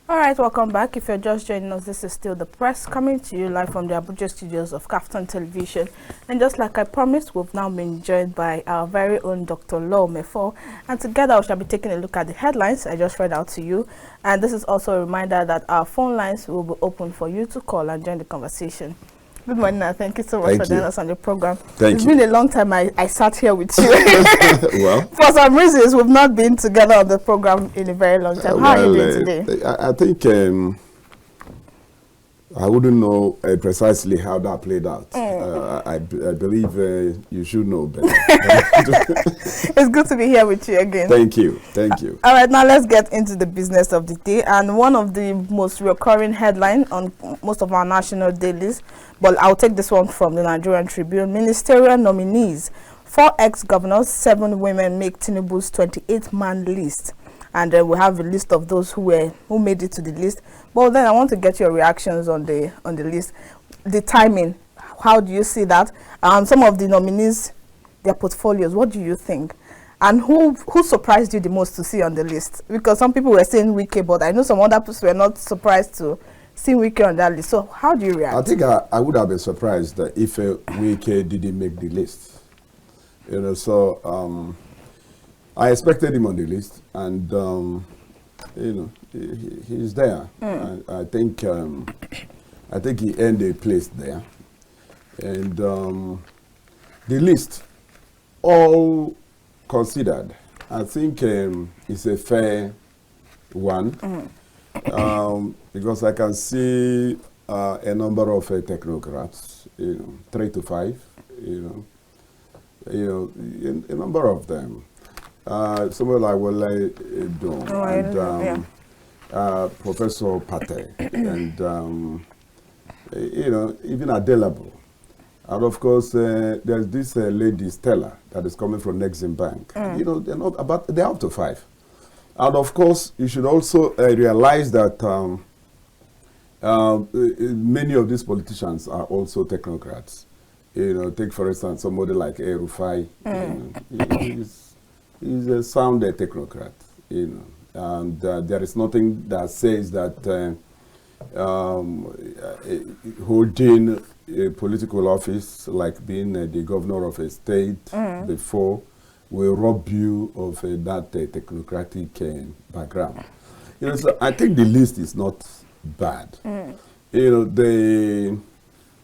All right, welcome back. If you're just joining us, this is still The Press, coming to you live from the Abuja studios of KAFTAN Television. And just like I promised, we've now been joined by our very own Dr. Mefor. And together we shall be taking a look at the headlines I just read out to you. And this is also a reminder that our phone lines will be open for you to call and join the conversation. Good morning, and thank you so much for joining us on the program. It's been a long time I sat here with you. Well, for some reasons, we've not been together on the program in a very long time. How are you doing today? I think I wouldn't know precisely how that played out. I believe you should know better. It's good to be here with you again. Thank you. Thank you. All right, now let's get into the business of the day. And one of the most recurring headlines on most of our national dailies, but I'll take this one from the Nigerian Tribune. Ministerial nominees, 4 ex-governors, 7 women make Tinubu's 28-man list. And we have a list of those who made it to the list. But then I want to get your reactions on the list. The timing, how do you see that? Some of the nominees, their portfolios, what do you think? And who surprised you the most to see on the list? Because some people were saying Wike, but I know some other people were not surprised to see Wike on that list. So how do you react? I think I would have been surprised that if Wike didn't make the list. You know, so I expected him on the list, and you know, he's there. I think he earned a place there, and the list, all considered, I think it's a fair one, because I can see a number of technocrats, 3 to 5, a number of them. Someone like Wale Edom and Professor Pate and even Adelabo. And of course, there's this lady Stella that is coming from Nexim Bank. They're not about, they're up to 5. And of course, you should also realize that many of these politicians are also technocrats. Take for instance somebody like Rufai. He's a sound technocrat, and there is nothing that says that holding a political office, like being the governor of a state before, will rob you of that technocratic background. So I think the list is not bad. The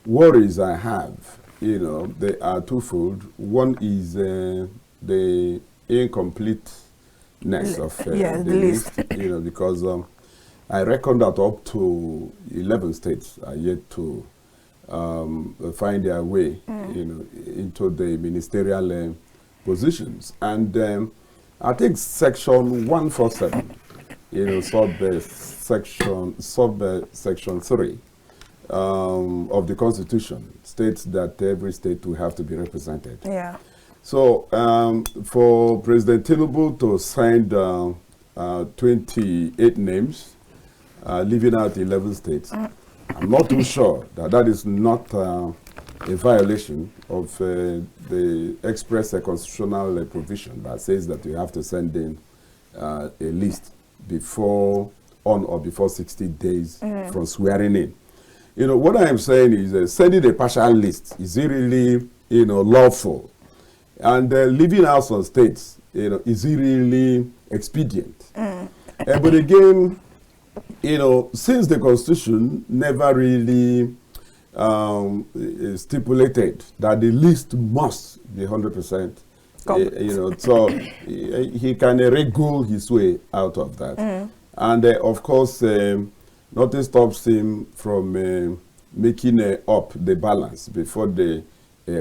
worries I have, they are twofold. One is the incompleteness of the list, because I reckon that up to 11 states are yet to find their way, into the ministerial positions. And I think Section 147, subsection 3 of the Constitution states that every state will have to be represented. Yeah. So for President Tinubu to send 28 names, leaving out 11 states, I'm not too sure that is not a violation of the express constitutional provision that says that you have to send in a list on or before 60 days from swearing in. What I am saying is sending a partial list, is it really lawful? And leaving out some states, is it really expedient? But again, since the Constitution never really stipulated that the list must be 100%, so he can wriggle his way out of that. And of course, nothing stops him from making up the balance before the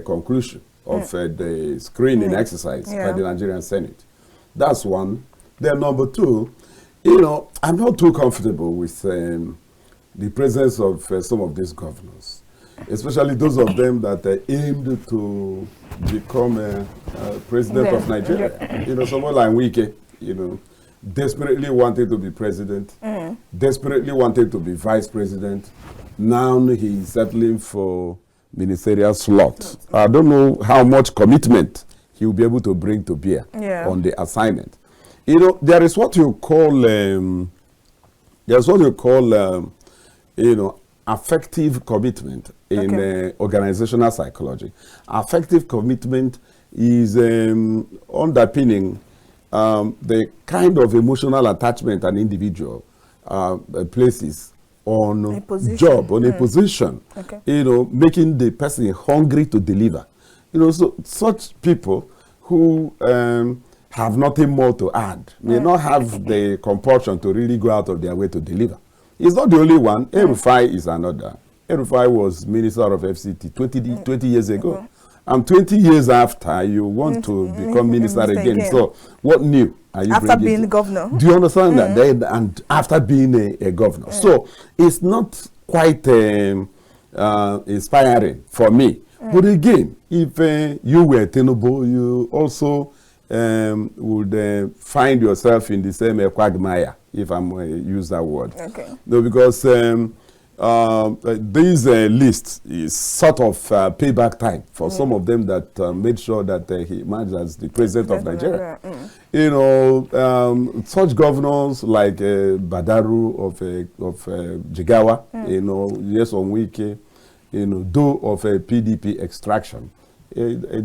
conclusion of the screening exercise by the Nigerian Senate. That's one. Then number 2, I'm not too comfortable with the presence of some of these governors, especially those of them that aimed to become president of Nigeria. Someone like Wike, desperately wanted to be president, desperately wanted to be vice president. Now he's settling for ministerial slot. I don't know how much commitment he will be able to bring to bear on the assignment. There is what you call There's what you call, affective commitment in organizational psychology. Affective commitment is underpinning the kind of emotional attachment an individual places on a job, on a position, making the person hungry to deliver. So such people who have nothing more to add may not have the compulsion to really go out of their way to deliver. He's not the only one. Erufai is another. Erufai was Minister of FCT 20 years ago. And 20 years after, you want to become minister again. So what new are you after being governor? Do you understand that? And after being a governor. So it's not quite inspiring for me. But again, if you were Tinubu, you also would find yourself in the same quagmire, if I'm use that word. No, because this list is sort of payback time for some of them that made sure that he emerged as the president of Nigeria. Such governors like Badaru of Jigawa, yes, on Wike, though of a PDP extraction,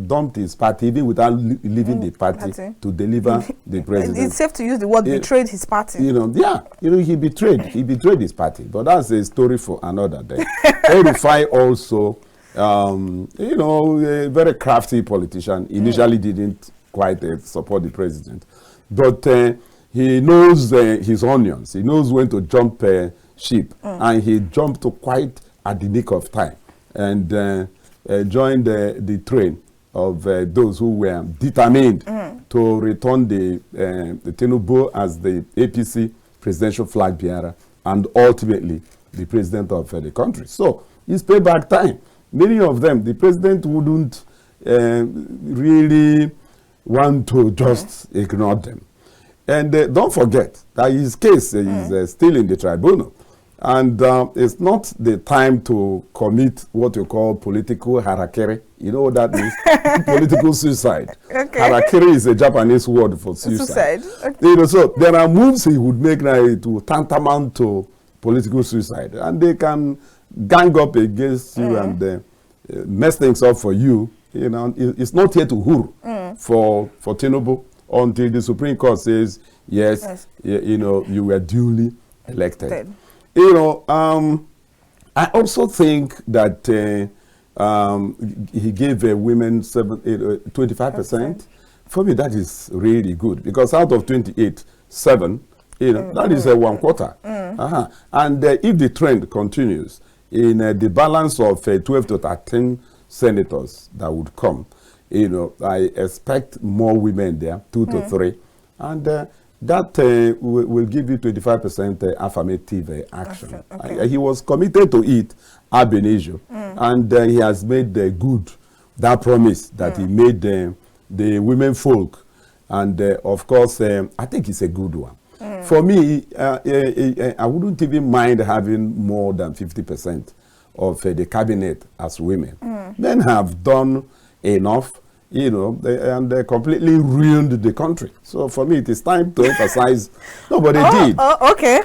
dumped his party even without leaving the party to deliver the president. It's safe to use the word betrayed his party. He betrayed his party, but that's a story for another day. Erufai also, a very crafty politician, initially didn't quite support the president, but he knows his onions. He knows when to jump ship, and he jumped to quite at the nick of time, and joined the train of those who were determined to return the Tinubu as the APC presidential flag bearer and ultimately the president of the country. So it's payback time. Many of them, the president wouldn't really want to just ignore them. And don't forget that his case is still in the tribunal. And it's not the time to commit what you call political harakiri. You know what that means? Political suicide. Harakiri is a Japanese word for suicide. So there are moves he would make now to tantamount to political suicide. And they can gang up against you and mess things up for you. It's not here to hurl for Tinubu until the Supreme Court says, yes. You were duly elected. I also think that he gave women 25%. For me, that is really good because out of 28, 7, that is 1/4. And if the trend continues in the balance of 12 to 13 senators that would come, I expect more women there, 2 to 3, and that will give you 25% affirmative action. He was committed to it ab initio, and he has made good that promise that he made the women folk, and of course, I think it's a good one. For me, I wouldn't even mind having more than 50% of the cabinet as women. Men have done enough. and they completely ruined the country. So for me, it is time to emphasize. No, but they did. Okay.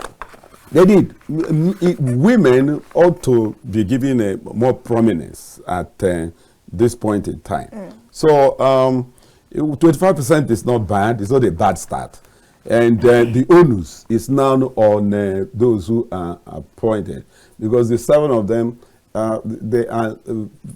They did. Women ought to be given more prominence at this point in time. So 25% is not bad. It's not a bad start. And the onus is now on those who are appointed, because the 7 of them, they are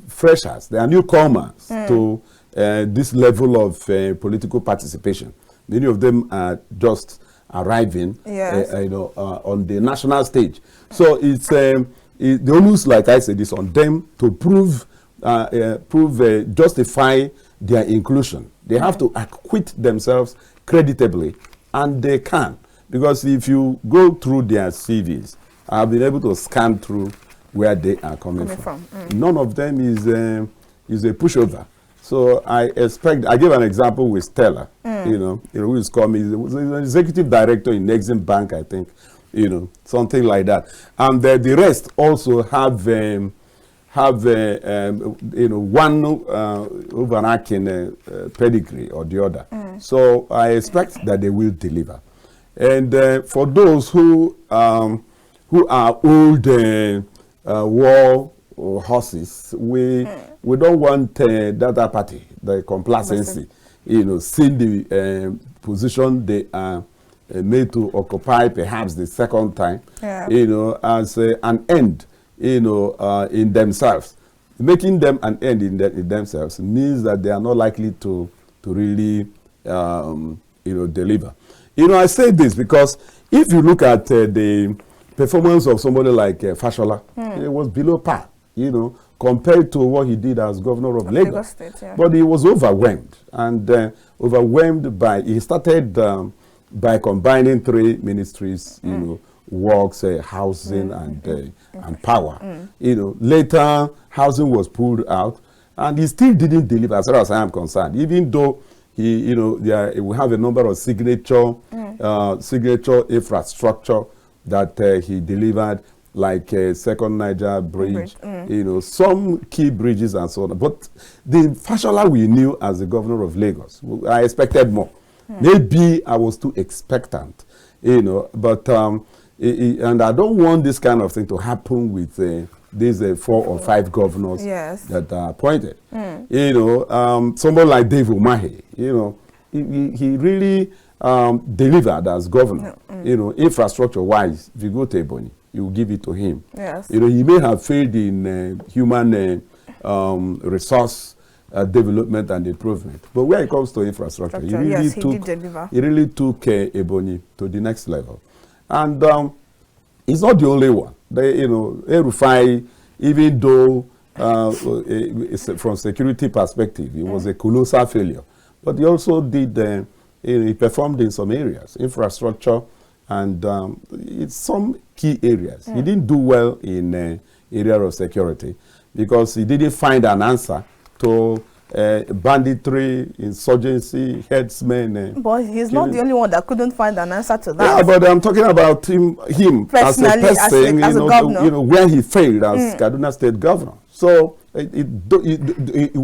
freshers. They are newcomers to this level of political participation. Many of them are just arriving, on the national stage. So it's the onus, like I said, is on them to justify their inclusion. They have to acquit themselves creditably, and they can, because if you go through their CVs, I've been able to scan through where they are coming from. None of them is a pushover. So I expect, I give an example with Stella, who is coming, he was an executive director in Exim Bank, I think, something like that. And the rest also have one overarching pedigree or the other. So I expect that they will deliver. And for those who are old war horses, we don't want that apathy, the complacency, seeing the position they are made to occupy perhaps the second time, as an end, in themselves. Making them an end in themselves means that they are not likely to really, deliver. I say this because if you look at the performance of somebody like Fashola, it was below par, compared to what he did as governor of Lagos. State, yeah. But he was overwhelmed, and he started by combining three ministries, works, housing, and power. Later, housing was pulled out, and he still didn't deliver, as far as I am concerned, even though we have a number of signature infrastructure that he delivered, like Second Niger Bridge, some key bridges and so on. But the Fashola we knew as the governor of Lagos, I expected more. Maybe I was too expectant, but and I don't want this kind of thing to happen with these 4 or 5 governors that are appointed. Someone like Dave Umahi, he really delivered as governor. Infrastructure-wise, if you go to Ebonyi, you give it to him. Yes. He may have failed in human resource development and improvement, but when it comes to infrastructure, he really took Ebonyi to the next level. And he's not the only one. El-Rufai, even though from security perspective, it was a colossal failure, but he also did. He performed in some areas, infrastructure, and in some key areas. He didn't do well in area of security because he didn't find an answer to banditry, insurgency, headsmen. But he's not the only one that couldn't find an answer to that. Yeah, but I'm talking about him as a person, as a governor. Where he failed as Kaduna State governor. So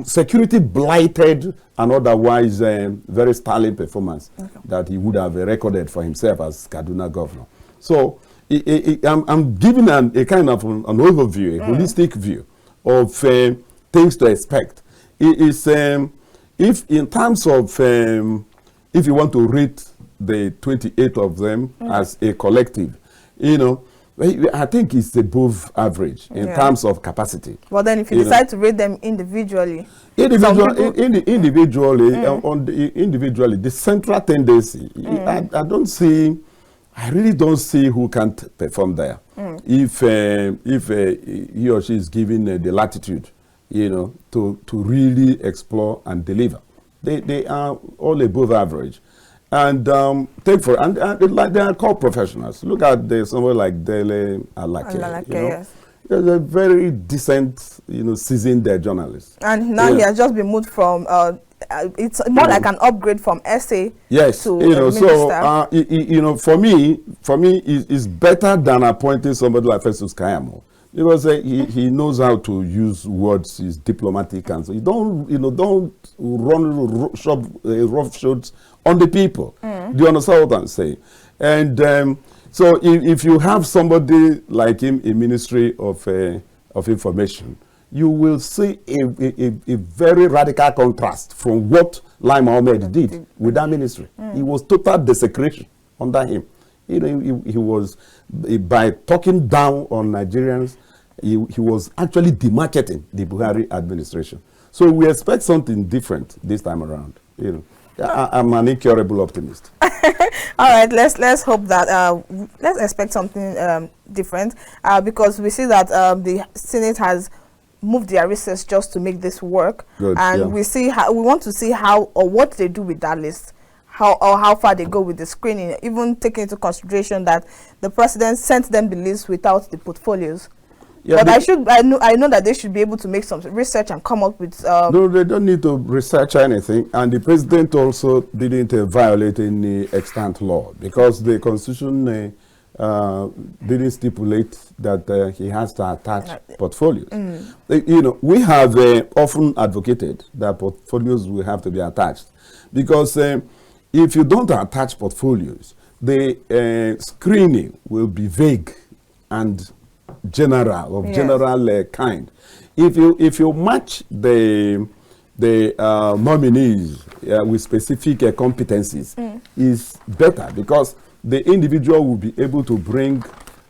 security blighted an otherwise very sterling performance that he would have recorded for himself as Kaduna governor. So I'm giving a kind of an overview, a holistic view of things to expect. It is if in terms of if you want to rate the 28 of them as a collective, I think it's above average in terms of capacity. Well, then if you decide to rate them individually, individually, the central tendency, I really don't see who can't perform there. If he or she is given the latitude, to really explore and deliver. They are all above average. And they are core professionals. Look at someone like Dele Alake. Yes. He's a very decent, seasoned journalist. And now he has just been moved from it's more like an upgrade from SA to minister. So for me, it's better than appointing somebody like Festus Kayamo. Because he knows how to use words, he's diplomatic, and so you don't run roughshod on the people. Do you understand what I'm saying? And so if you have somebody like him in Ministry of Information, you will see a very radical contrast from what Lai Mohammed did with that ministry. It was total desecration under him. He was, by talking down on Nigerians, he was actually demarketing the Buhari administration. So we expect something different this time around. I'm an incurable optimist. All right, let's hope that let's expect something different because we see that the Senate has moved their research just to make this work. Good, and we want to see how or what they do with that list. How far they go with the screening, even taking into consideration that the president sent them the list without the portfolios. Yeah, but I know that they should be able to make some research and come up with. No, they don't need to research anything, and the president also didn't violate any extant law because the constitution didn't stipulate that he has to attach portfolios. We have often advocated that portfolios will have to be attached because. If you don't attach portfolios, the screening will be vague and general, of general kind. If you match the nominees with specific competencies, is better, because the individual will be able to bring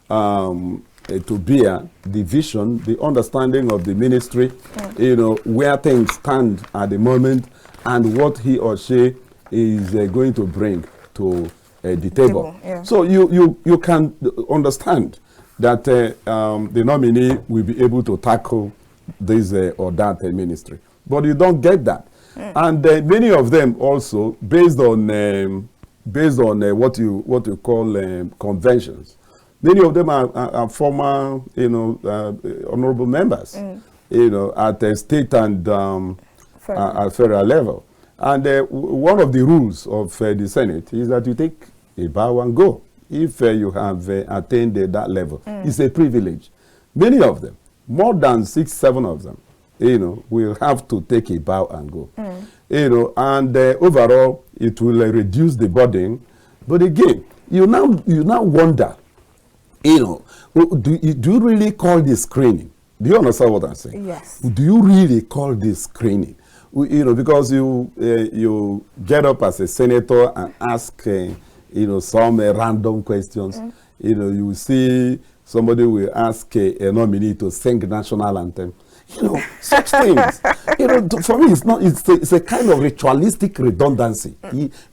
to bear the vision, the understanding of the ministry, you know, where things stand at the moment, and what he or she is going to bring to the table. So you can understand that the nominee will be able to tackle this or that ministry, but you don't get that. And many of them also, based on what you call conventions, many of them are former, you know, honorable members, you know, at the state and at federal level. And one of the rules of the Senate is that you take a bow and go if you have attained that level. It's a privilege. Many of them, more than 6, 7 of them, you know, will have to take a bow and go. You know, and overall, it will reduce the burden. But again, you now wonder, you know, do you really call this screening? Do you understand what I'm saying? Yes. Do you really call this screening? You know, because you get up as a senator and ask, you know, some random questions. You know, you see somebody will ask a nominee to sing national anthem. You know, such things. You know, for me, it's a kind of ritualistic redundancy.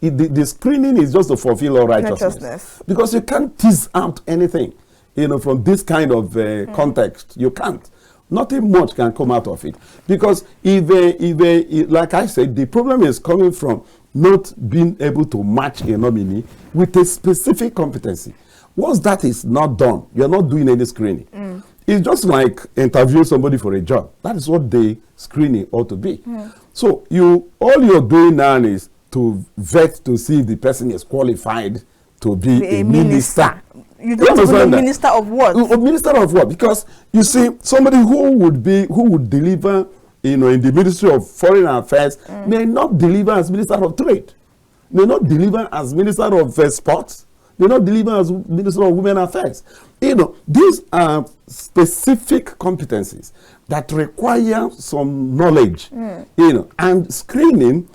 The screening is just to fulfill all righteousness. Because you can't tease out anything, you know, from this kind of context. You can't. Nothing much can come out of it. Because if like I said, the problem is coming from not being able to match a nominee with a specific competency. Once that is not done, you're not doing any screening. It's just like interviewing somebody for a job. That is what the screening ought to be. So all you're doing now is to vet to see if the person is qualified to be a minister. You don't know the minister of what? A minister of what? Because you see, somebody who would deliver, you know, in the Ministry of Foreign Affairs may not deliver as Minister of Trade, may not deliver as Minister of Sports, may not deliver as Minister of Women Affairs. You know, these are specific competencies that require some knowledge, you know, and screening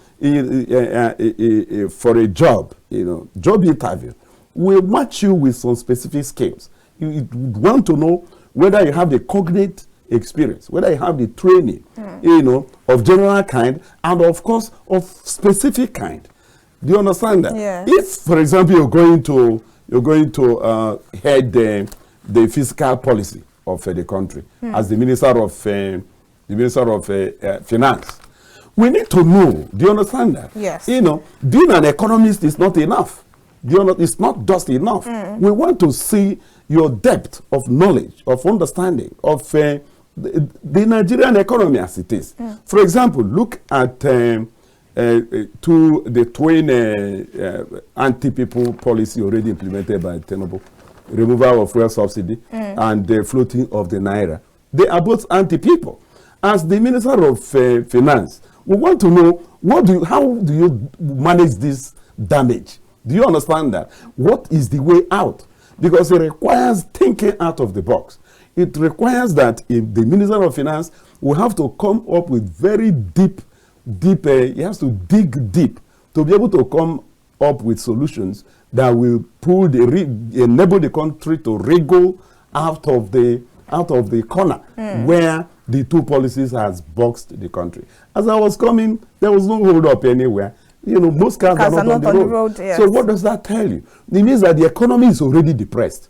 for a job, you know, job interview will match you with some specific skills. You want to know whether you have the cognate experience, whether you have the training, you know, of general kind, and of course of specific kind. Do you understand that? Yeah. If, for example, you're going to head the fiscal policy of the country as the Minister of Finance, we need to know. Do you understand that? Yes. You know, being an economist is not enough. It's not just enough. We want to see your depth of knowledge, of understanding of the Nigerian economy as it is. For example, look at the twin anti-people policy already implemented by Tinubu, removal of fuel subsidy and the floating of the naira. They are both anti-people. As the Minister of Finance, we want to know how do you manage this damage? Do you understand that? What is the way out? Because it requires thinking out of the box. It requires that if the Minister of Finance will have to come up with very deep, he has to dig deep to be able to come up with solutions that will enable the country to wriggle out of the corner where the two policies has boxed the country. As I was coming, there was no hold up anywhere. You know, most cars are not on the road. Yes. So what does that tell you? It means that the economy is already depressed.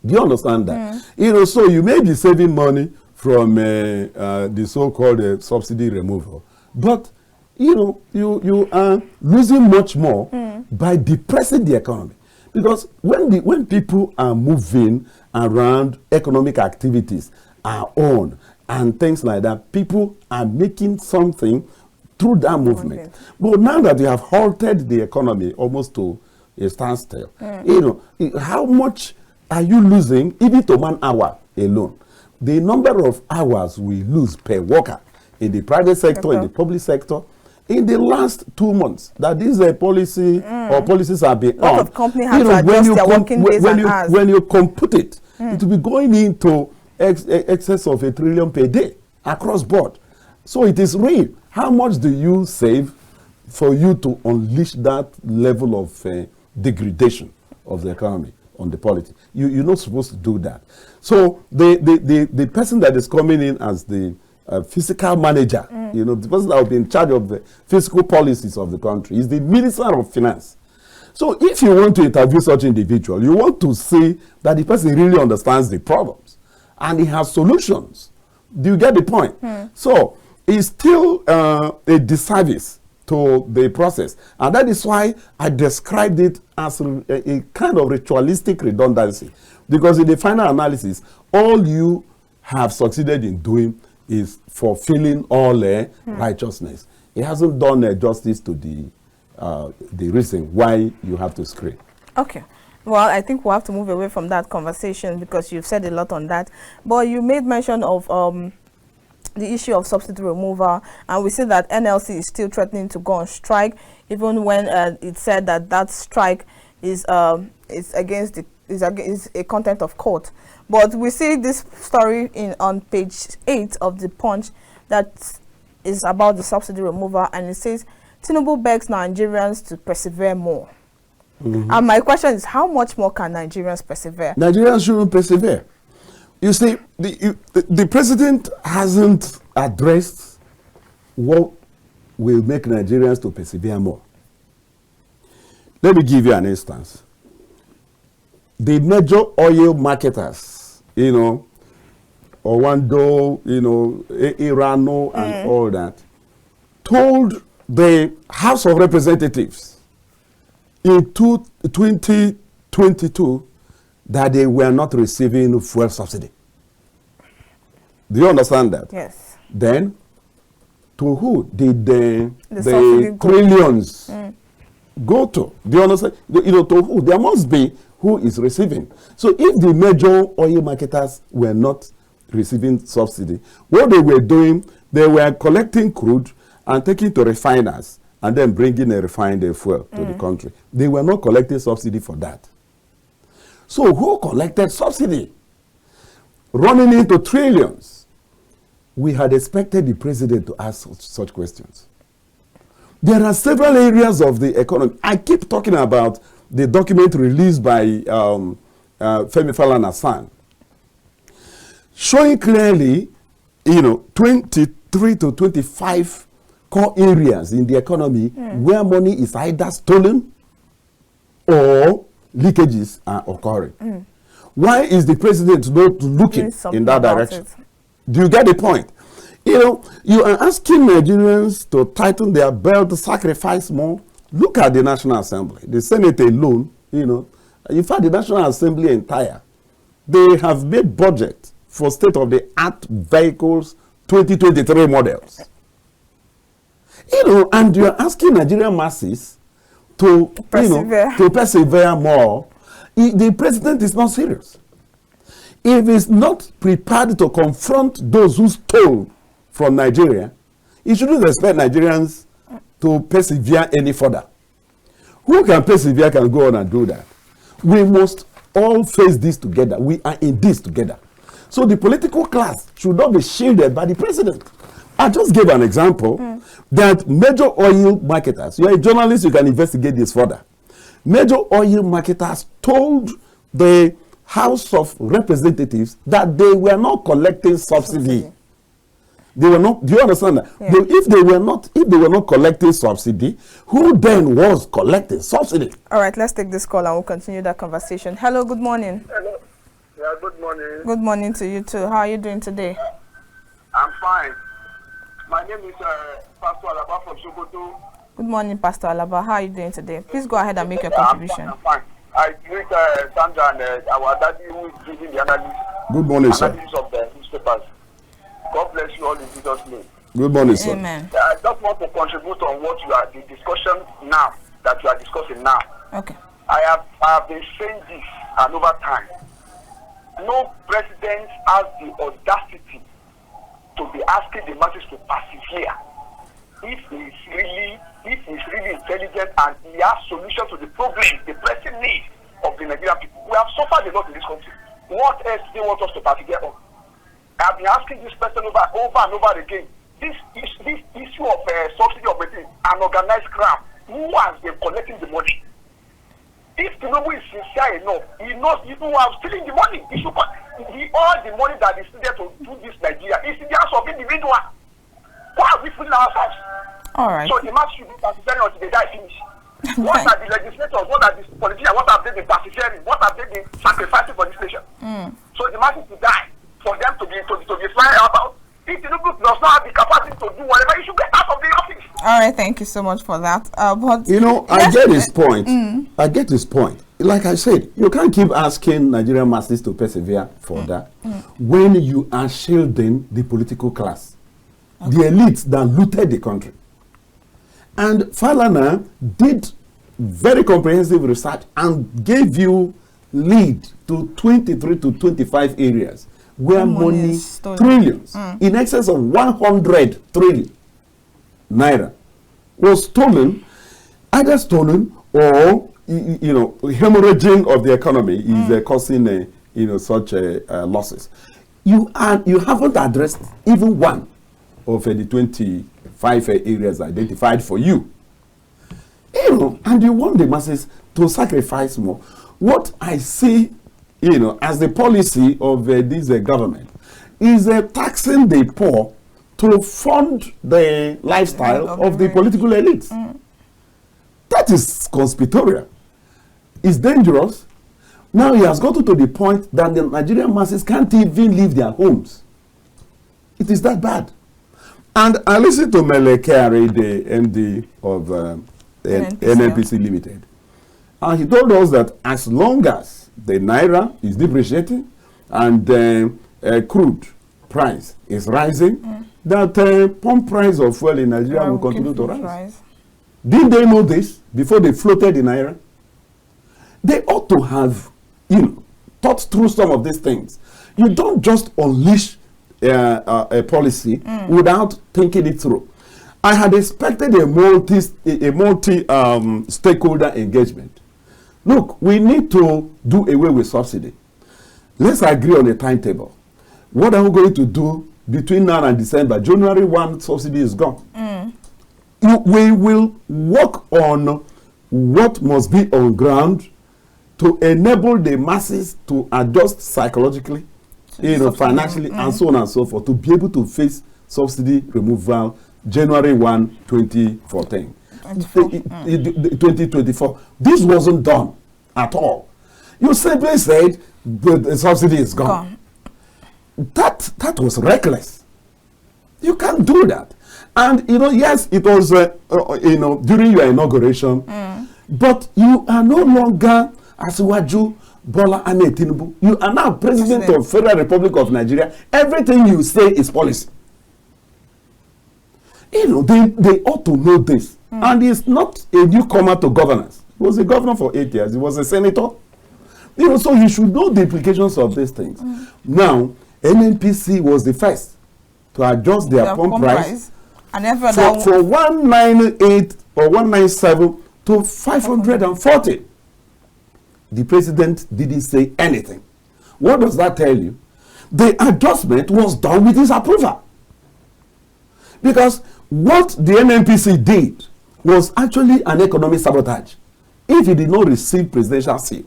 Do you understand that? You know, so you may be saving money from the so-called subsidy removal, but you know, you are losing much more by depressing the economy. Because when people are moving around, economic activities are on and things like that, people are making something through that movement. But now that you have halted the economy almost to a standstill, you know, how much are you losing even to 1 hour alone? The number of hours we lose per worker in the private sector, in the public sector, in the last 2 months that this policy or policies have been a lot of companies have to adjust their working days and hours. When you compute it, it will be going into excess of $1 trillion per day across board. So it is real. How much do you save for you to unleash that level of degradation of the economy on the polity? You're not supposed to do that. So the person that is coming in as the fiscal manager, the person that will be in charge of the fiscal policies of the country is the Minister of Finance. So if you want to interview such individual, you want to see that the person really understands the problems and he has solutions. Do you get the point? So it's still a disservice to the process. And that is why I described it as a kind of ritualistic redundancy. Because in the final analysis, all you have succeeded in doing is fulfilling all righteousness. It hasn't done justice to the reason why you have to scream. Okay. Well, I think we'll have to move away from that conversation because you've said a lot on that. But you made mention of the issue of subsidy removal, and we see that NLC is still threatening to go on strike, even when it said that strike is against a content of court. But we see this story on page 8 of the Punch that is about the subsidy removal, and it says Tinubu begs Nigerians to persevere more. And my question is, how much more can Nigerians persevere? Nigerians shouldn't persevere. You see, the president hasn't addressed what will make Nigerians to persevere more. Let me give you an instance. The major oil marketers, Owando, Irano, and all that, told the House of Representatives in 2022 that they were not receiving fuel subsidy. Do you understand that? Yes. Then, to who did the trillions go to? Do you understand? To who? There must be who is receiving. So if the major oil marketers were not receiving subsidy, what they were doing, they were collecting crude and taking to refiners and then bringing a refined fuel to the country. They were not collecting subsidy for that. So who collected subsidy? Running into trillions. We had expected the president to ask such questions. There are several areas of the economy. I keep talking about the document released by Femi Falana-San, showing clearly, 23 to 25 core areas in the economy where money is either stolen or leakages are occurring. Why is the president not looking in that direction? Do you get the point? You are asking Nigerians to tighten their belt, to sacrifice more. Look at the National Assembly. The Senate alone, in fact, the National Assembly entire, they have made budget for state-of-the-art vehicles, 2023 models. And you're asking Nigerian masses to persevere more. The president is not serious. If he's not prepared to confront those who stole from Nigeria, he shouldn't expect Nigerians to persevere any further. Who can persevere can go on and do that. We must all face this together. We are in this together. So the political class should not be shielded by the president. I just gave an example that major oil marketers, you're a journalist, you can investigate this further. Major oil marketers told the House of Representatives that they were not collecting subsidy. They were not. Do you understand that? Yeah. If they were not collecting subsidy, who then was collecting subsidy? All right, let's take this call and we'll continue that conversation. Hello, good morning. Hello. Yeah, good morning. Good morning to you too. How are you doing today? I'm fine. My name is Pastor Alaba from Sokoto. Good morning, Pastor Alaba. How are you doing today? Please go ahead and make your contribution. I'm fine. I greet Sandra and our daddy who is giving the analysis. Good morning, sir. Analysis of the newspapers. God bless you all in Jesus' name. Good morning, sir. Amen. I just want to contribute on what the discussion now that you are discussing now. Okay. I have been saying this and over time. No president has the audacity to be asking the masses to persevere if he's really intelligent and he has solution to the problem, the pressing need of the Nigerian people. We have suffered a lot in this country. What else do they want us to persevere on? I've been asking this person over and over again. This issue of subsidy of an organized crime. Who has been collecting the money? If Tinubu is sincere enough, he knows people are stealing the money. He should all the money that is needed to do this Nigeria is in the hands of individual. Why are we fooling ourselves? All right. So the mass should be persevering until they die finish. What are the legislators? What are the politicians? What have they been persevering? What have they been sacrificing for this nation? So the masses to die for them to be flying about. If Tinubu does not have the capacity to do whatever, he should get out of the office. All right, thank you so much for that. But you know, I get his point. I get his point. Like I said, you can't keep asking Nigerian masses to persevere for that when you are shielding the political class, the elites that looted the country. And Falana did very comprehensive research and gave you lead to 23 to 25 areas where money trillions, in excess of 100 trillion naira, was stolen, either stolen or hemorrhaging of the economy is causing such losses. You haven't addressed even one of the 25 areas identified for you. And you want the masses to sacrifice more. What I see, as the policy of this government is taxing the poor to fund the lifestyle of the political elites. That is conspiratorial. It's dangerous. Now he has gotten to the point that the Nigerian masses can't even leave their homes. It is that bad. And I listened to Mele Kyari, the MD of NNPC Limited. And he told us that as long as the Naira is depreciating and the crude price is rising, that pump price of fuel in Nigeria will continue to rise. Didn't they know this before they floated the Naira? They ought to have, thought through some of these things. You don't just unleash a policy without thinking it through. I had expected a multi stakeholder engagement. Look, we need to do away with subsidy. Let's agree on a timetable. What are we going to do between now and December? January 1, subsidy is gone. We will work on what must be on ground to enable the masses to adjust psychologically, financially, and so on and so forth, to be able to face subsidy removal January 1, 2014. 2024. This wasn't done at all. You simply said the subsidy is gone. That was reckless. You can't do that. And yes, it was during your inauguration, but you are no longer Asiwaju Bola Ahmed Tinubu. You are now President of Federal Republic of Nigeria. Everything you say is policy. They ought to know this. And he's not a newcomer to governance. He was a governor for 8 years. He was a senator. So he should know the implications of these things. Now, NNPC was the first to adjust their pump price for 198 or 197 to 540. The president didn't say anything. What does that tell you? The adjustment was done with his approval. Because what the NNPC did was actually an economic sabotage. If he did not receive presidential seal,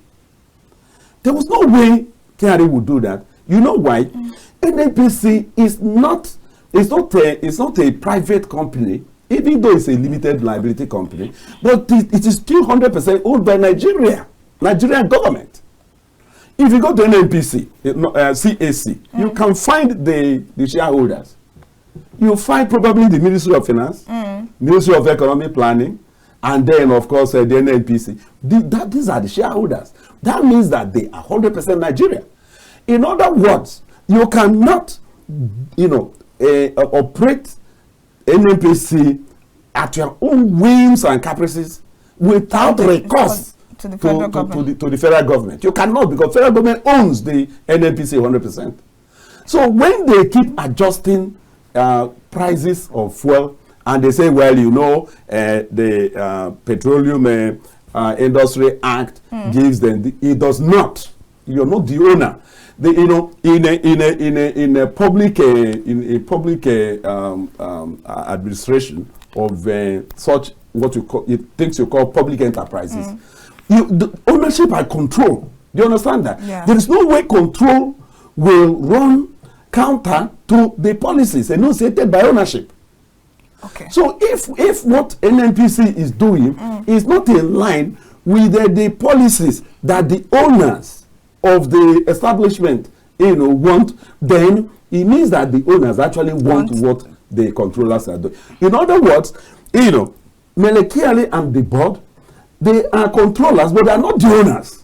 there was no way Kyari would do that. You know why? NNPC is not a private company, even though it's a limited liability company, but it is still 100% owned by Nigerian government. If you go to NNPC, CAC, you can find the shareholders. You find probably the Ministry of Finance, Ministry of Economic Planning, and then, of course, the NNPC. These are the shareholders. That means that they are 100% Nigerian. In other words, you cannot, operate NNPC at your own whims and caprices without recourse to the federal government. You cannot, because federal government owns the NNPC 100%. So when they keep adjusting prices of fuel And they say, well, you know, the Petroleum Industry Act gives them. It does not. You're not the owner. You know, in a public administration of such what you call things you call public enterprises, the ownership and control. Do you understand that? Yeah. There is no way control will run counter to the policies enunciated by ownership. Okay. So if what NNPC is doing is not in line with the policies that the owners of the establishment, you know, want, then it means that the owners actually want what the controllers are doing. In other words, you know, Melekiali and the board, they are controllers, but they are not the owners.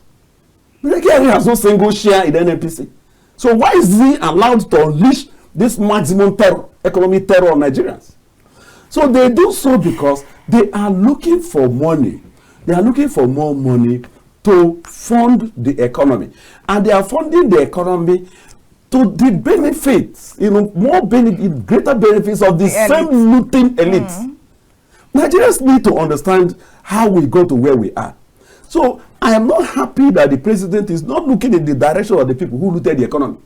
Melekiali has no single share in NNPC. So why is he allowed to unleash this maximum terror, economic terror on Nigerians? So they do so because they are looking for money. They are looking for more money to fund the economy. And they are funding the economy to the benefits, you know, more benefit, greater benefits of the same looting elites. Nigerians need to understand how we got to where we are. So I am not happy that the president is not looking in the direction of the people who looted the economy.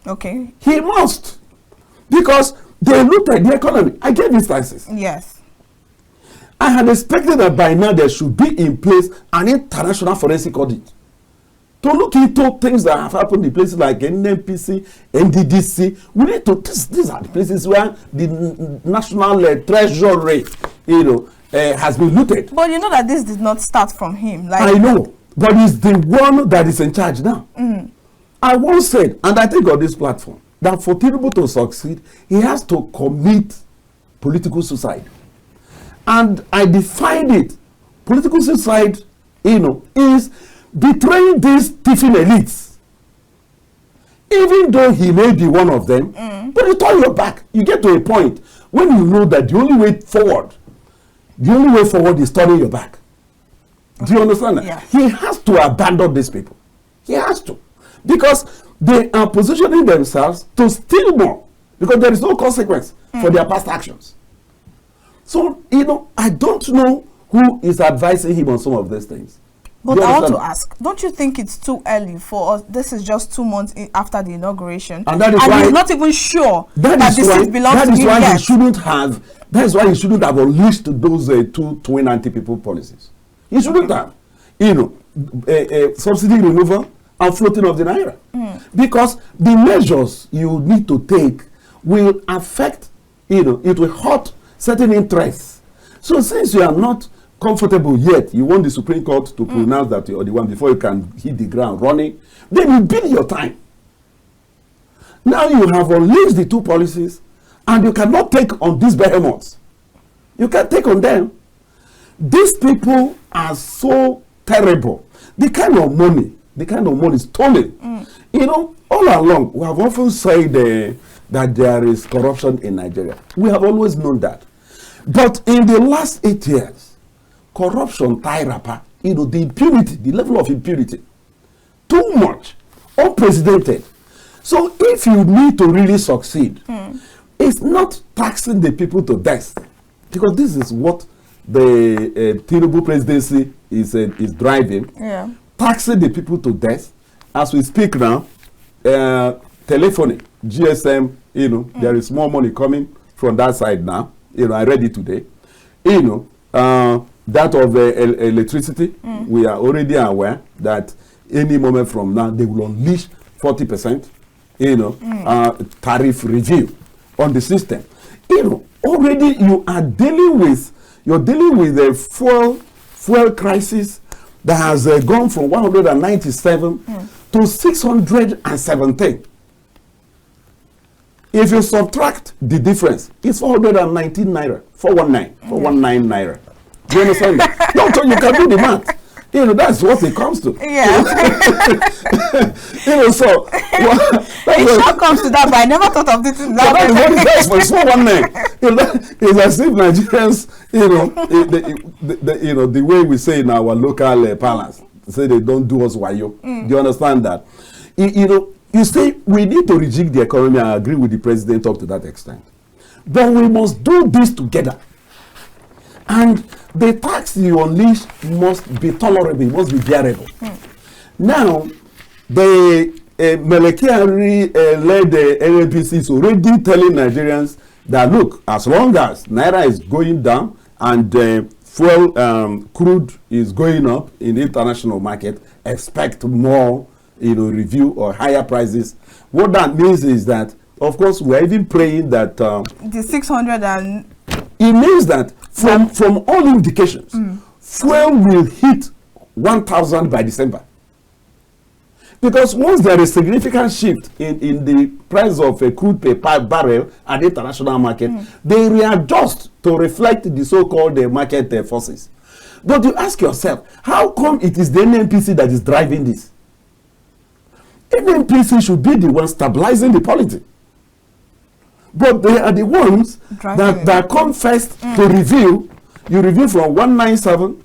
Okay. He must. Because they looted the economy. I gave instances. Yes. I had expected that by now there should be in place an international forensic audit to look into things that have happened in places like NNPC, NDDC. We need to, these are the places where the national treasury, you know, has been looted. But you know that this did not start from him. Like, I know, but he's the one that is in charge now. I once said, and I think on this platform, that for Tinubu to succeed, he has to commit political suicide. And I defined it. Political suicide, you know, is betraying these thieving elites. Even though he may be one of them, but you turn your back. You get to a point when you know that the only way forward is turning your back. Do you understand that? Yeah. He has to abandon these people. He has to. Because they are positioning themselves to steal more. Because there is no consequence for their past actions. So, you know, I don't know who is advising him on some of these things. But I want to ask, don't you think it's too early for us? This is just 2 months after the inauguration. And that is why he's not even sure that this belongs to him yet. That is why he shouldn't have unleashed those 2090 people policies. He shouldn't have. You know, subsidy removal and floating of the naira. Because the measures you need to take will affect, you know, it will hurt certain interests. So since you are not comfortable yet, you want the Supreme Court to pronounce that you're the one before you can hit the ground running, then you build your time. Now you have unleashed the two policies and you cannot take on these behemoths. You can't take on them. These people are so terrible. The kind of money stolen. You know, all along, we have often said that there is corruption in Nigeria. We have always known that. But in the last 8 years, corruption, tie wrapper, you know, the impunity, the level of impunity, too much, unprecedented. So if you need to really succeed, it's not taxing the people to death, because this is what the Tinubu presidency is driving. Yeah. Taxing the people to death. As we speak now, telephony, GSM, you know, there is more money coming from that side now. You know, I read it today. You know, that of electricity, we are already aware that any moment from now they will unleash 40%, you know, tariff review on the system. You know, already you're dealing with a fuel crisis that has gone from 197 to 617. If you subtract the difference, it's 419 naira, 419 naira. Do you understand that? No, you can do the math. You know, that's what it comes to. Yeah. You know, so it sure comes to that, but I never thought of this. That is what it does for 419. You know, it's as if Nigerians, you know, the way we say in our local parlance, say they don't do us wayo. Do you understand that? You know, you say we need to rejig the economy. I agree with the president up to that extent. But we must do this together. And the tax you unleash must be tolerable, must be bearable. Now, the Melekiari-led NLC is already telling Nigerians that, look, as long as Naira is going down and fuel crude is going up in the international market, expect more, review or higher prices. What that means is that, of course, we're even praying that the 600 and it means that from all indications, fuel will hit 1,000 by December. Because once there is significant shift in the price of a crude per barrel at the international market, they readjust to reflect the so-called market forces. But you ask yourself, how come it is the NNPC that is driving this? NNPC should be the one stabilizing the polity. But they are the ones that come first to review. You review from 197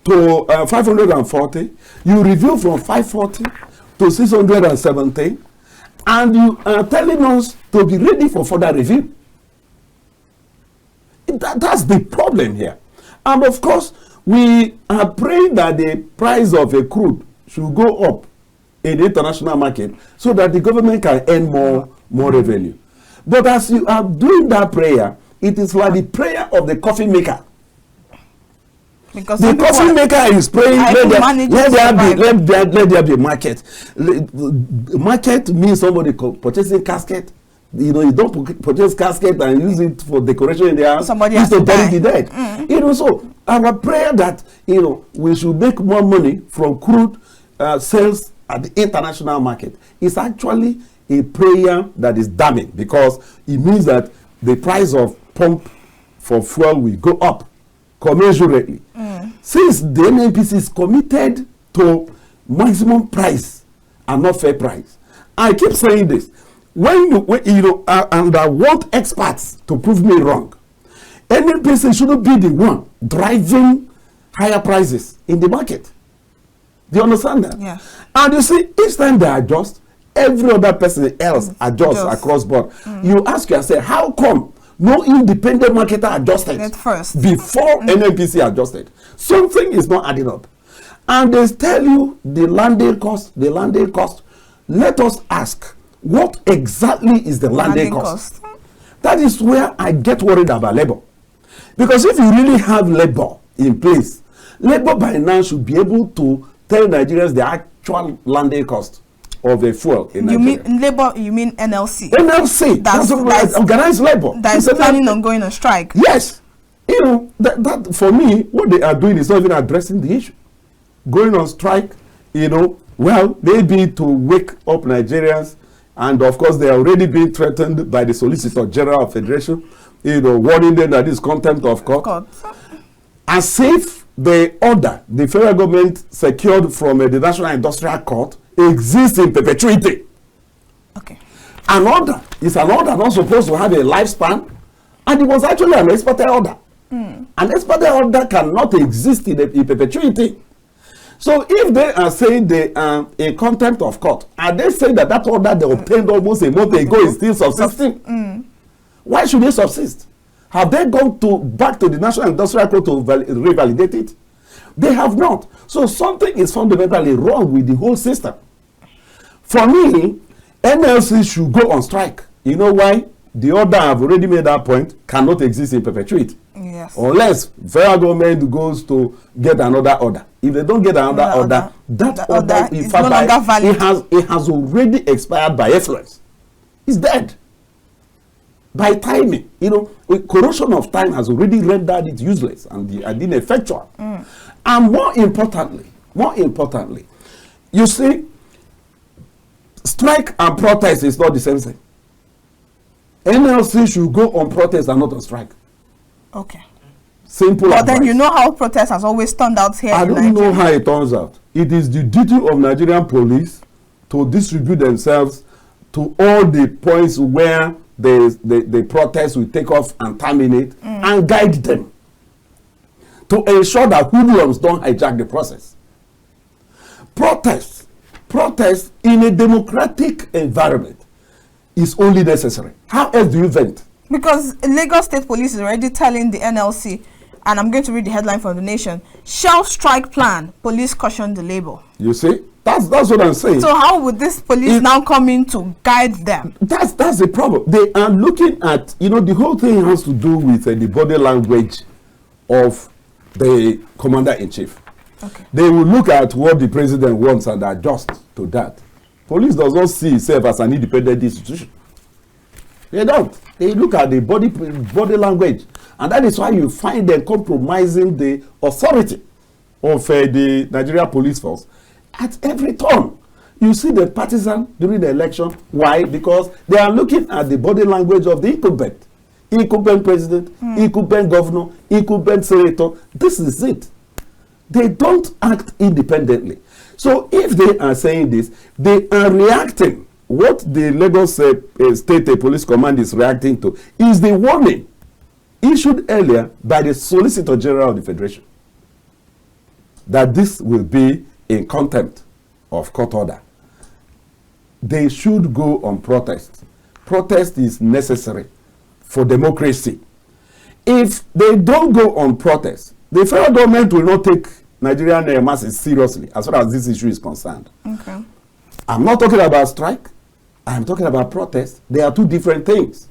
to 540. You review from 540 to 617. And you are telling us to be ready for further review. That's the problem here. And of course, we are praying that the price of a crude should go up in the international market so that the government can earn more revenue. But as you are doing that prayer, it is like the prayer of the coffee maker. Because the coffee maker is praying, let there be a market. Market means somebody purchasing casket. You don't purchase casket and use it for decoration in the house. Somebody has to bury the dead. So our prayer that we should make more money from crude sales at the international market is actually a prayer that is damning, because it means that the price of pump for fuel will go up commensurately. Since the NNPC is committed to maximum price and not fair price, I keep saying this. And I want experts to prove me wrong. NNPC shouldn't be the one driving higher prices in the market. Do you understand that? Yeah. And you see, each time they adjust, every other person else adjusts across board. You ask yourself, how come no independent marketer adjusted first before NNPC adjusted? Something is not adding up. And they tell you the landing cost. Let us ask, what exactly is the landing cost? That is where I get worried about labor. Because if you really have labor in place, labor by now should be able to tell Nigerians the actual landing cost of a fuel in Nigeria. You mean labor? You mean NLC? NLC. That's organized labor. That is planning on going on strike. Yes. That for me, what they are doing is not even addressing the issue. Going on strike, well, maybe to wake up Nigerians, and of course they are already being threatened by the Solicitor General of Federation, warning them that this is contempt of court. As if the order the federal government secured from the National Industrial Court exists in perpetuity. Okay. An order is an order not supposed to have a lifespan, and it was actually an ex parte order. An ex parte order cannot exist in perpetuity. So if they are saying they are in contempt of court, and they say that order they obtained almost a month ago is still subsisting, why should they subsist? Have they gone back to the National Industrial Court to revalidate it? They have not. So something is fundamentally wrong with the whole system. For me, NLC should go on strike. You know why? The order, I've already made that point, cannot exist in perpetuity. Yes. Unless federal government goes to get another order. If they don't get another order, that order is no longer valid. It has already expired by effluence. It's dead. By timing, corrosion of time has already rendered it useless and ineffectual. And more importantly, you see, strike and protest is not the same thing. NLC should go on protest and not on strike. Okay. Simple. But then you know how protest has always turned out here. I don't know how it turns out. It is the duty of Nigerian police to distribute themselves to all the points where the protest will take off and terminate and guide them to ensure that hoodlums don't hijack the process. Protest in a democratic environment is only necessary. How else do you vent Because Lagos State Police is already telling the NLC, and I'm going to read the headline from The Nation, shell strike plan, police caution the labor. You see? That's what I'm saying. So how would this police now come in to guide them? That's the problem. They are looking at, the whole thing has to do with the body language of the commander-in-chief. Okay. They will look at what the president wants and adjust to that. Police does not see itself as an independent institution. They don't. They look at the body language. And that is why you find them compromising the authority of the Nigeria police force at every turn. You see the partisan during the election. Why? Because they are looking at the body language of the incumbent president, incumbent governor, incumbent senator. This is it. They don't act independently. So if they are saying this, they are reacting. What the Lagos State Police Command is reacting to is the warning issued earlier by the Solicitor General of the Federation that this will be in contempt of court order. They should go on protest. Protest is necessary for democracy. If they don't go on protest, the federal government will not take Nigerian masses seriously as far as this issue is concerned. Okay. I'm not talking about strike. I'm talking about protest. They are two different things.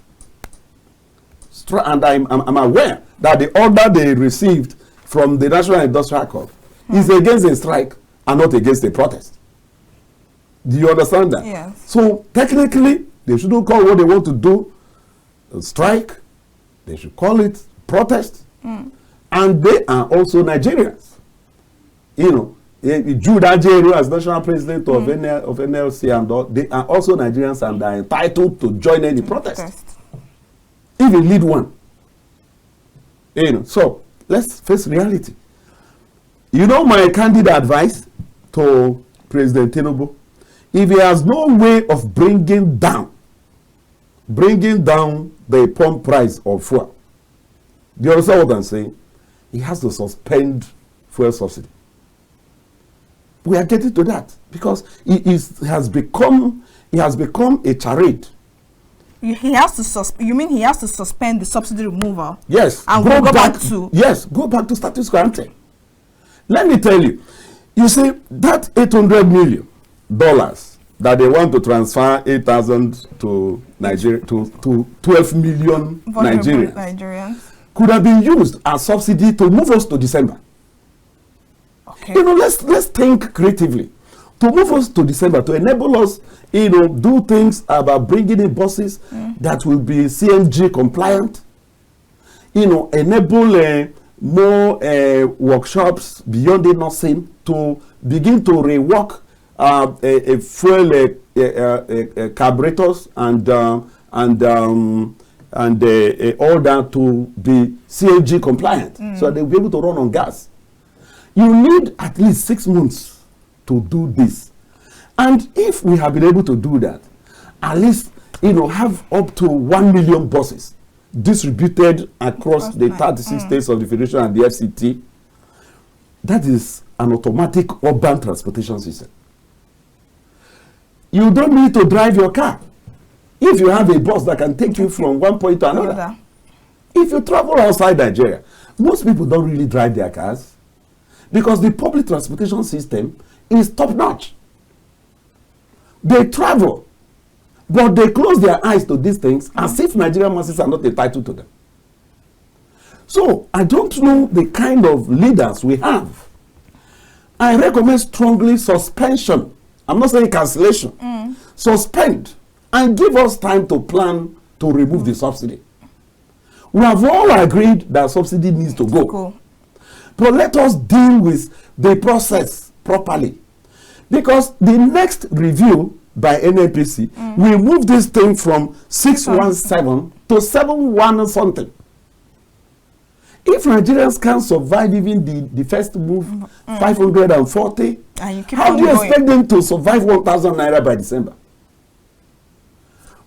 And I'm aware that the order they received from the National Industrial Corps is against a strike and not against a protest. Do you understand that? Yes. So technically, they shouldn't call what they want to do a strike. They should call it protest. And they are also Nigerians. Jude Ajaero as national president of NLC and all, they are also Nigerians and are entitled to join any protest. If you lead one. So let's face reality. My candid advice to President Tinubu, if he has no way of bringing down the pump price of fuel, do you understand what I'm saying? He has to suspend fuel subsidy. We are getting to that because he has become a charade. He has to you mean he has to suspend the subsidy removal? Yes. And go back to go back to status quo ante. Let me tell you. You see that $800 million that they want to transfer 8,000 to Nigeria to 12 million Nigerians could have been used as subsidy to move us to December. Okay. Let's think creatively to move us to December, to enable us, do things about bringing in buses that will be CNG compliant, enable more workshops beyond the nursing to begin to rework fuel carburetors and all that to be CNG compliant, so they'll be able to run on gas. You need at least 6 months to do this. And if we have been able to do that, at least, have up to 1 million buses distributed across the 36 states of the Federation and the FCT, that is an automatic urban transportation system. You don't need to drive your car. If you have a bus that can take you from one point to another. If you travel outside Nigeria, most people don't really drive their cars, because the public transportation system is top-notch. They travel, but they close their eyes to these things as if Nigerian masses are not entitled to them. So, I don't know the kind of leaders we have. I recommend strongly suspension. I'm not saying cancellation. Suspend and give us time to plan to remove the subsidy. We have all agreed that subsidy needs to go. But let us deal with the process properly. Because the next review by NNPC will move this thing from 617 to 71 something. If Nigerians can't survive even the first move, 540, how do you expect them to survive 1,000 naira by December?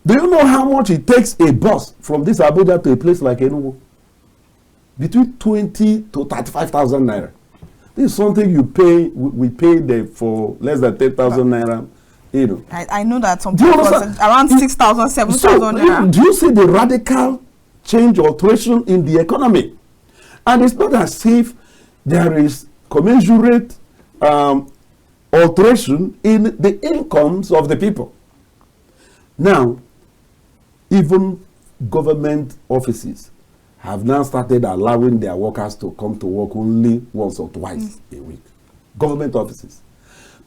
Do you know how much it takes a bus from this Abuja to a place like Enugu? Between 20 to 35,000 naira. This is something you pay. We pay for less than 10,000 naira. I know that some people around 6,000, 7,000 naira. Do you see the radical change, alteration in the economy. And it's not as if there is commensurate alteration in the incomes of the people. Now, even government offices have now started allowing their workers to come to work only once or twice a week. Government offices.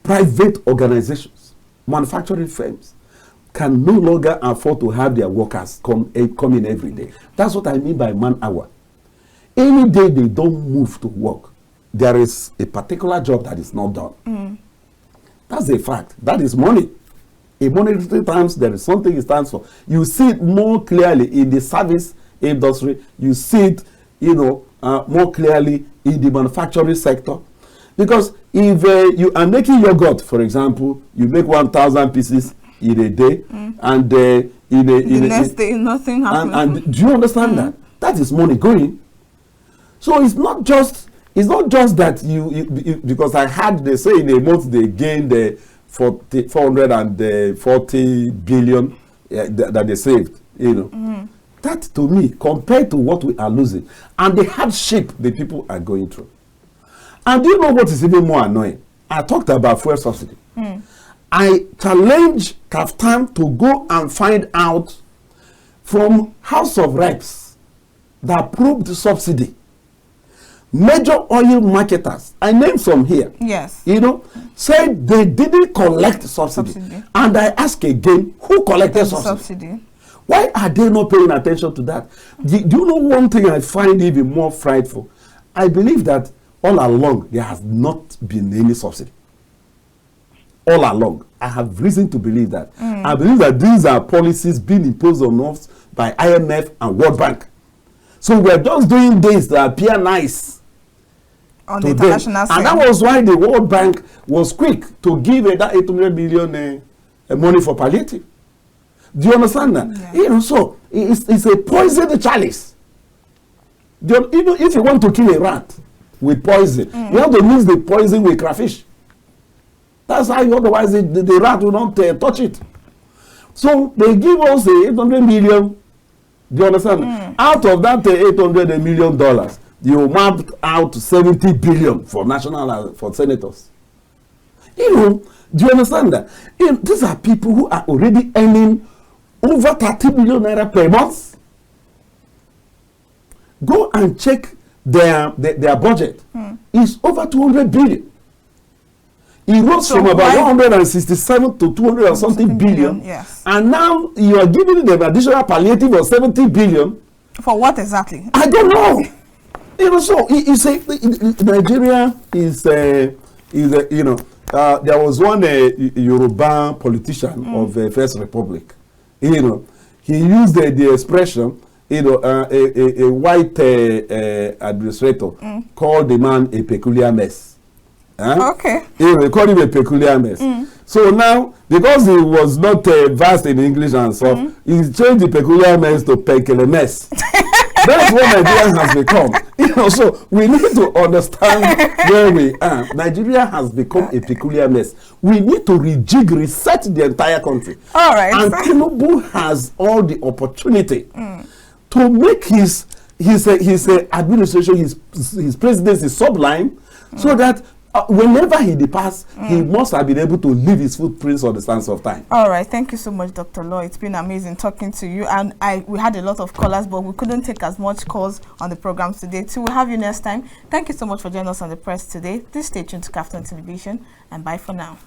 Private organizations, manufacturing firms can no longer afford to have their workers come in every day. That's what I mean by man hour. Any day they don't move to work, there is a particular job that is not done. That's a fact. That is money. In monetary terms, there is something it stands for. You see it more clearly in the service industry. You see it, more clearly in the manufacturing sector. Because if you are making yogurt, for example, you make 1,000 pieces in a day, and the next day nothing happens. And do you understand that? That is money going. So it's not just that you because I heard they say in a month they gained 440 billion that they saved. That to me, compared to what we are losing and the hardship the people are going through. And do you know what is even more annoying? I talked about fuel subsidy. I challenge KAFTAN to go and find out from House of Reps that approved the subsidy. Major oil marketers, I named some here. Yes. Said they didn't collect subsidy. And I ask again, who collected subsidy? Why are they not paying attention to that? Do you know one thing I find even more frightful? I believe that all along there has not been any subsidy. All along. I have reason to believe that. I believe that these are policies being imposed on us by IMF and World Bank. So we're just doing this that appear nice on the international scene. And that was why the World Bank was quick to give that 800 billion money for palliative. Do you understand that? Yeah. So it's a poison chalice. If you want to kill a rat with poison, you have to mix the poison with crayfish. That's how otherwise the rat will not touch it. So they give us 800 million. Do you understand? Out of that $800 million, you mapped out 70 billion for for senators. Do you understand that? These are people who are already earning over 30 billion naira per month. Go and check their budget. It's over 200 billion. It rose from about 167 to 200 and something billion. Yes. And now you are giving them additional palliative of 70 billion. For what exactly? I don't know. So you say Nigeria is there was one Yoruba politician of First Republic. He used the expression, a white administrator called the man a peculiar mess. Okay. They called him a peculiar mess. So now, because he was not versed in English and stuff, he changed the peculiar mess to pekele mess. That's what Nigeria has become. So we need to understand where we are. Nigeria has become a peculiar mess. We need to reset the entire country. All right. And Tinubu has all the opportunity to make his administration, his presidency sublime, so that whenever he departs, he must have been able to leave his footprints on the sands of time. All right. Thank you so much, Dr. Law. It's been amazing talking to you. And we had a lot of callers, but we couldn't take as much calls on the program today. So we'll have you next time. Thank you so much for joining us on The Press today. Please stay tuned to KAFTAN Television, and bye for now.